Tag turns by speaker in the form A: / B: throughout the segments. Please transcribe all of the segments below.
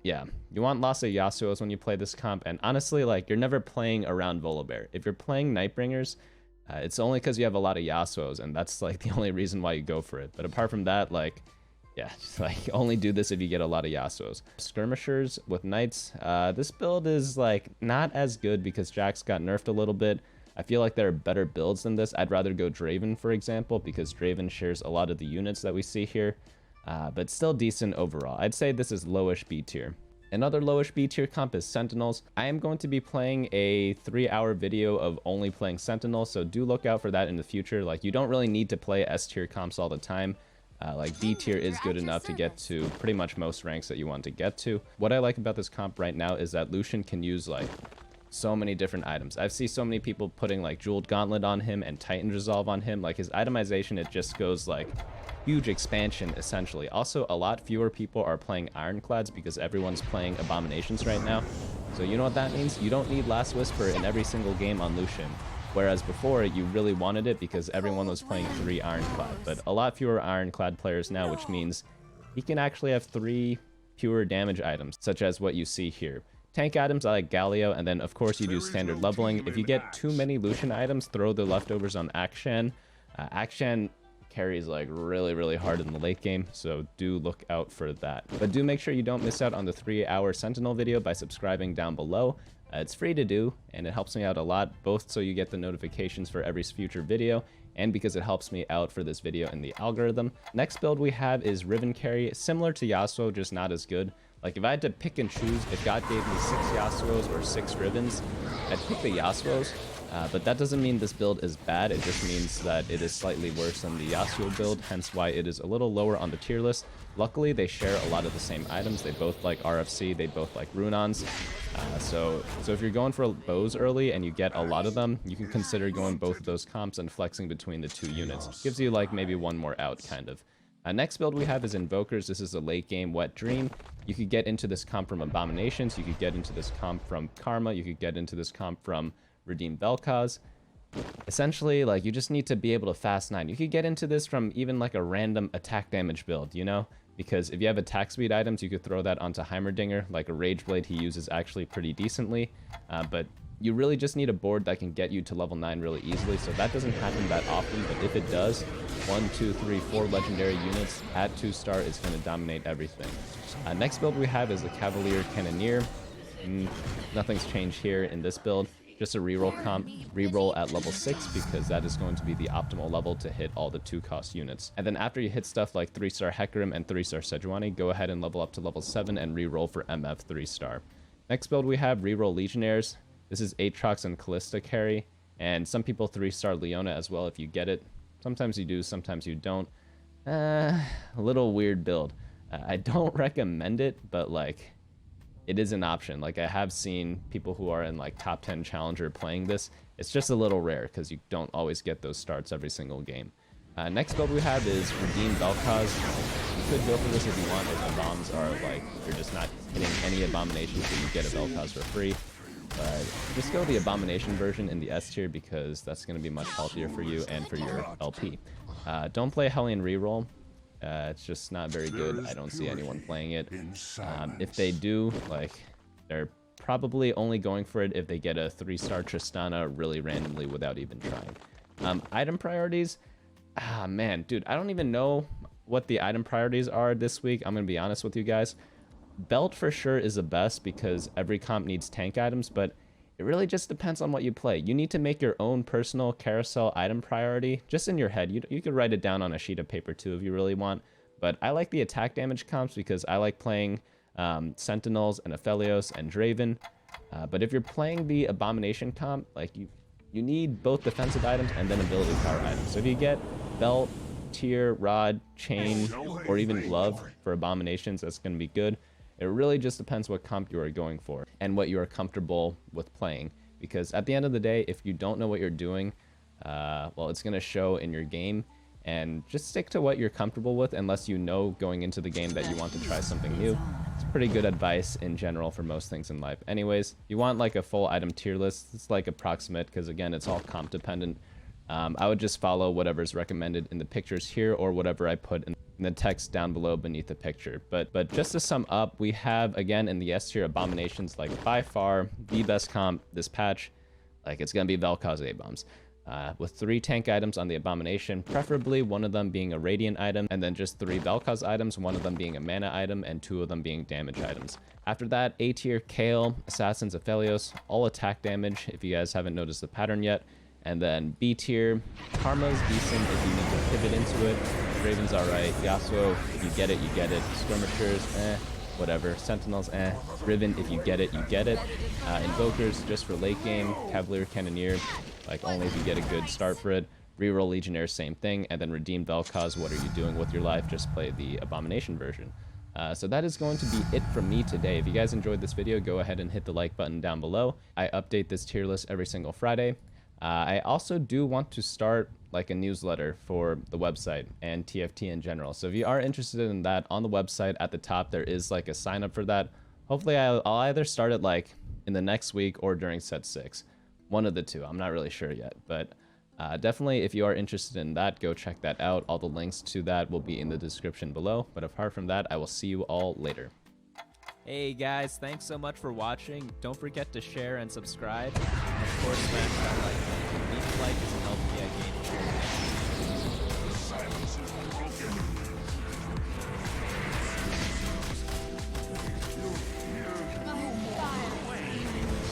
A: Yeah, you want lots of Yasuos when you play this comp, and honestly, like, you're never playing around Volibear. If you're playing Nightbringers, it's only because you have a lot of Yasuos, and that's, like, the only reason why you go for it. But apart from that, like, yeah, just, like, only do this if you get a lot of Yasuos. Skirmishers with Knights, this build is, like, not as good because Jax got nerfed a little bit. I feel like there are better builds than this. I'd rather go Draven, for example, because Draven shares a lot of the units that we see here. But still decent overall. I'd say this is lowish B tier. Another lowish B tier comp is Sentinels. I am going to be playing a 3-hour video of only playing Sentinels, so do look out for that in the future. Like, you don't really need to play S tier comps all the time. Like, B tier is good enough to get to pretty much most ranks that you want to get to. What I like about this comp right now is that Lucian can use, like, so many different items. I've seen so many people putting, like, Jeweled Gauntlet on him and Titan Resolve on him. Like, his itemization, it just goes, like, huge expansion, essentially. Also, a lot fewer people are playing Ironclads because everyone's playing Abominations right now. So you know what that means? You don't need Last Whisper in every single game on Lucian. Whereas before, you really wanted it because everyone was playing 3 Ironclad. But a lot fewer Ironclad players now, which means he can actually have 3 pure damage items, such as what you see here. Tank items, I like Galio, and then of course you do standard leveling. If you get too many Lucian items, throw the leftovers on Akshan. Akshan carries like really hard in the late game, so do look out for that. But do make sure you don't miss out on the 3-hour Sentinel video by subscribing down below. It's free to do, and it helps me out a lot, both so you get the notifications for every future video, and because it helps me out for this video in the algorithm. Next build we have is Riven Carry, similar to Yasuo, just not as good. Like, if I had to pick and choose, if God gave me 6 Yasuos or 6 Rivens, I'd pick the Yasuos. But that doesn't mean this build is bad, it just means that it is slightly worse than the Yasuo build, hence why it is a little lower on the tier list. Luckily, they share a lot of the same items. They both like RFC, they both like Runons. So if you're going for bows early and you get a lot of them, you can consider going both of those comps and flexing between the 2 units. Gives you like maybe one more out, kind of. Next build we have is Invokers. This is a late game Wet Dream. You could get into this comp from Abominations, you could get into this comp from Karma, you could get into this comp from Redeem Vel'Koz. Essentially, like, you just need to be able to fast 9. You could get into this from even like a random attack damage build, you know? Because if you have attack speed items, you could throw that onto Heimerdinger. Like a Rage Blade he uses actually pretty decently. But you really just need a board that can get you to level 9 really easily, so that doesn't happen that often, but if it does, 1, 2, 3, 4 legendary units at 2-star is going to dominate everything. Next build we have is the Cavalier Cannoneer. Nothing's changed here in this build. Just a reroll comp, reroll at level 6 because that is going to be the optimal level to hit all the 2-cost units. And then after you hit stuff like 3-star Hecarim and 3-star Sejuani, go ahead and level up to level 7 and reroll for MF 3-star. Next build we have reroll Legionnaires. This is Aatrox and Callista carry, and some people 3-star Leona as well if you get it. Sometimes you do, sometimes you don't. A little weird build. I don't recommend it, but like, it is an option. Like, I have seen people who are in like top 10 challenger playing this. It's just a little rare because you don't always get those starts every single game. Next build we have is Redeem Vel'Koz. You could go for this if you want, if the bombs are like, you're just not hitting any abominations, so you get a Vel'Koz for free. But just go the Abomination version in the S tier because that's going to be much healthier for you and for your LP. Don't play Hellion Reroll. It's just not very good. I don't see anyone playing it. If they do, like, they're probably only going for it if they get a 3-star Tristana really randomly without even trying. Item priorities? Ah, man, dude, I don't even know what the item priorities are this week. I'm going to be honest with you guys. Belt for sure is the best because every comp needs tank items, but it really just depends on what you play. You need to make your own personal carousel item priority just in your head. You could write it down on a sheet of paper too if you really want, but I like the attack damage comps because I like playing Sentinels and Aphelios and Draven. But if you're playing the Abomination comp, like you need both defensive items and then ability power items. So if you get Belt, Tier, Rod, Chain, or even Glove for Abominations, that's going to be good. It really just depends what comp you are going for and what you are comfortable with playing. Because at the end of the day, if you don't know what you're doing, well, it's going to show in your game. And just stick to what you're comfortable with unless you know going into the game that you want to try something new. It's pretty good advice in general for most things in life. Anyways, you want like a full item tier list. It's like approximate because again, it's all comp dependent. I would just follow whatever's recommended in the pictures here or whatever I put in in the text down below beneath the picture. But just to sum up, we have, again, in the S tier, Abominations, like, by far the best comp this patch. Like, it's gonna be Vel'Koz A-bombs. With 3 tank items on the Abomination, preferably one of them being a Radiant item, and then just 3 Vel'Koz items, one of them being a mana item, and 2 of them being damage items. After that, A tier, Kayle, Assassins, Aphelios, all attack damage, if you guys haven't noticed the pattern yet. And then B tier, Karma's decent if you need to pivot into it. Raven's alright. Yasuo, if you get it, you get it. Skirmishers, whatever. Sentinels, Riven, if you get it, you get it. Invokers, just for late game. Cavalier, Cannoneer, like only if you get a good start for it. Reroll Legionnaire, same thing. And then redeem Vel'Koz, what are you doing with your life? Just play the Abomination version. So that is going to be it from me today. If you guys enjoyed this video, go ahead and hit the like button down below. I update this tier list every single Friday. I also do want to start like a newsletter for the website and TFT in general. So if you are interested in that, on the website at the top, there is like a sign up for that. Hopefully I'll either start it like in the next week or during set 6. One of the two. I'm not really sure yet, but definitely if you are interested in that, go check that out. All the links to that will be in the description below. But apart from that, I will see you all later. Hey guys, thanks so much for watching. Don't forget to share and subscribe. And of course, smash that like button. Each like is an LP I gain.
B: Silence is broken.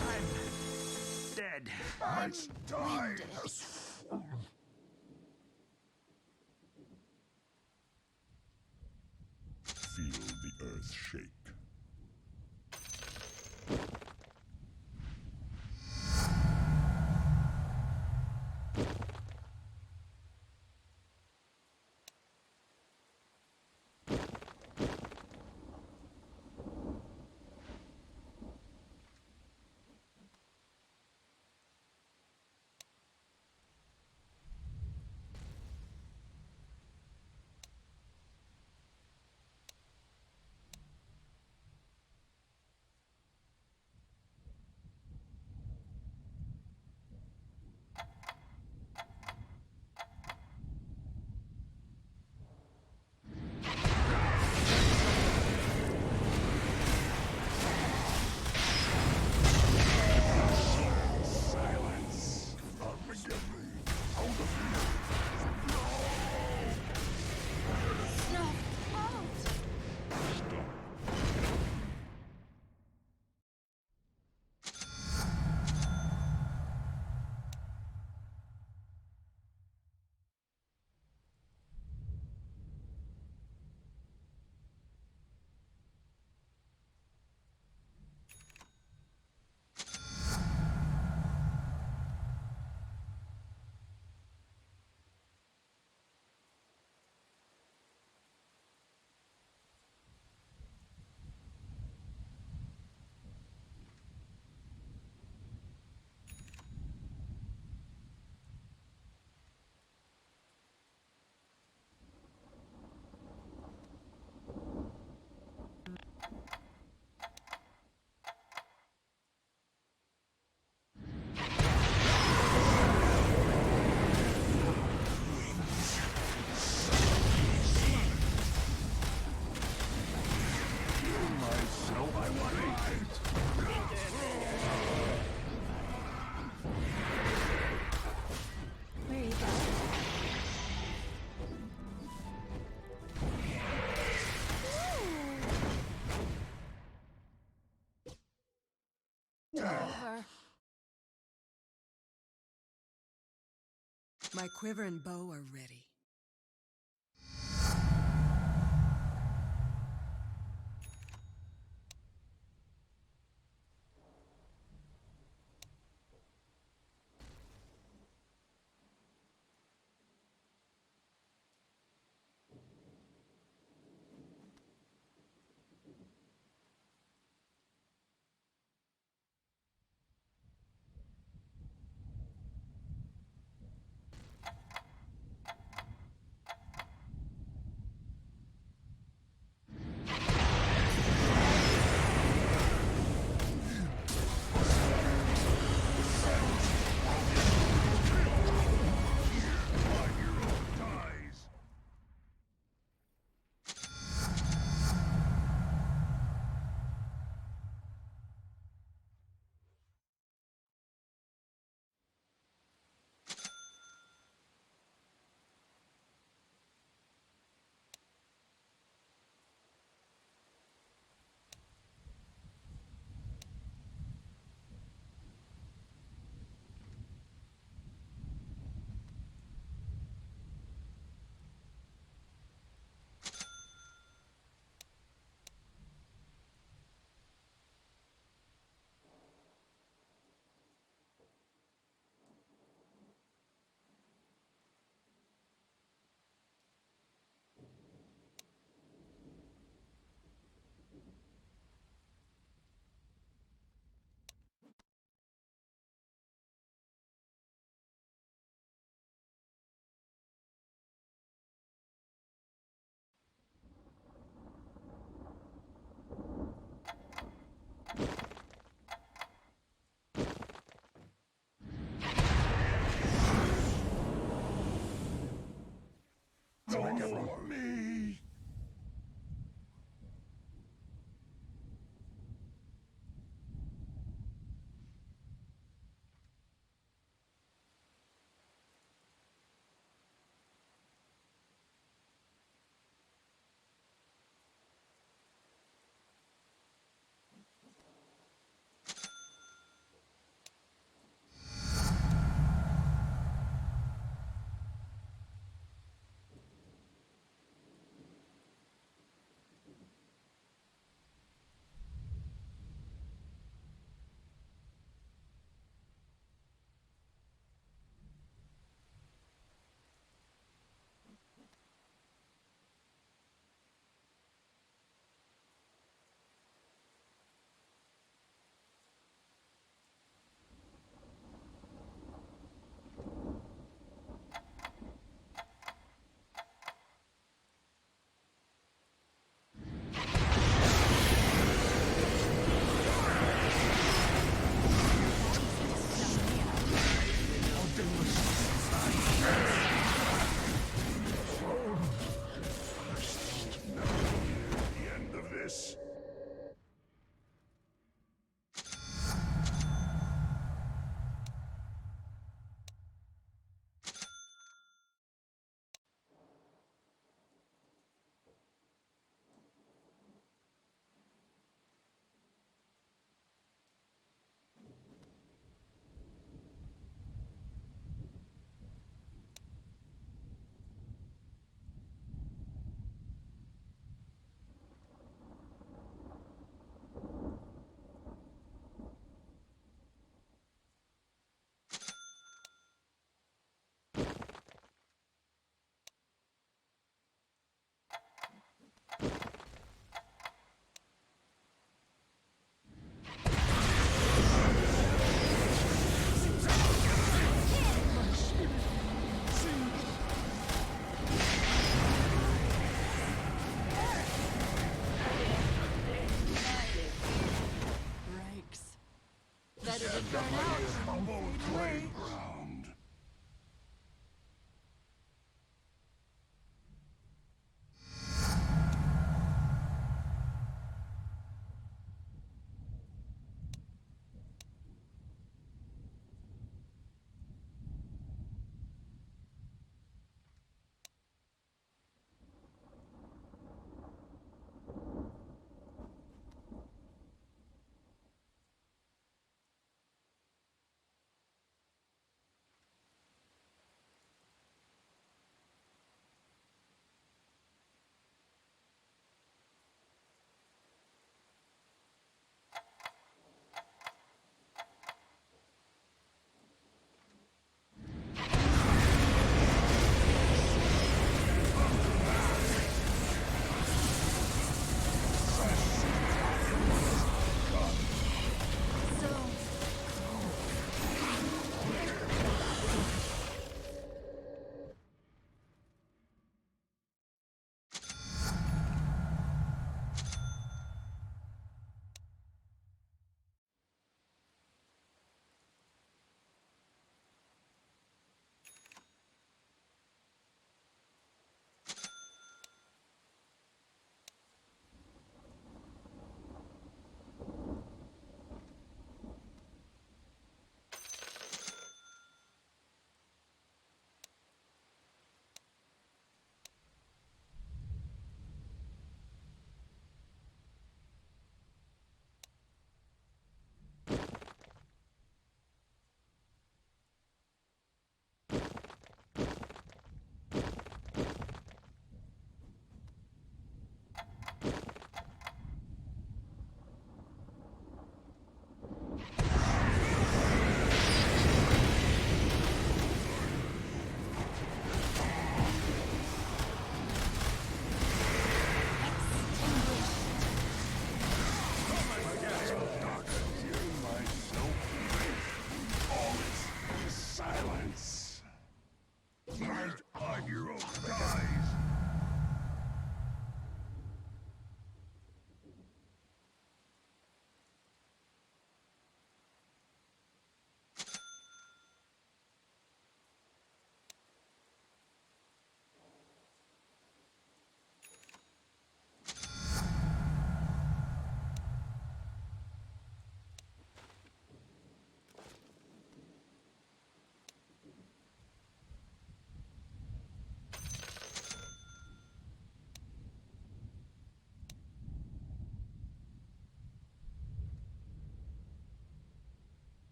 B: I'm dead. Man's die has fallen. Feel the earth shake.
C: My quiver and bow are ready.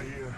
B: here.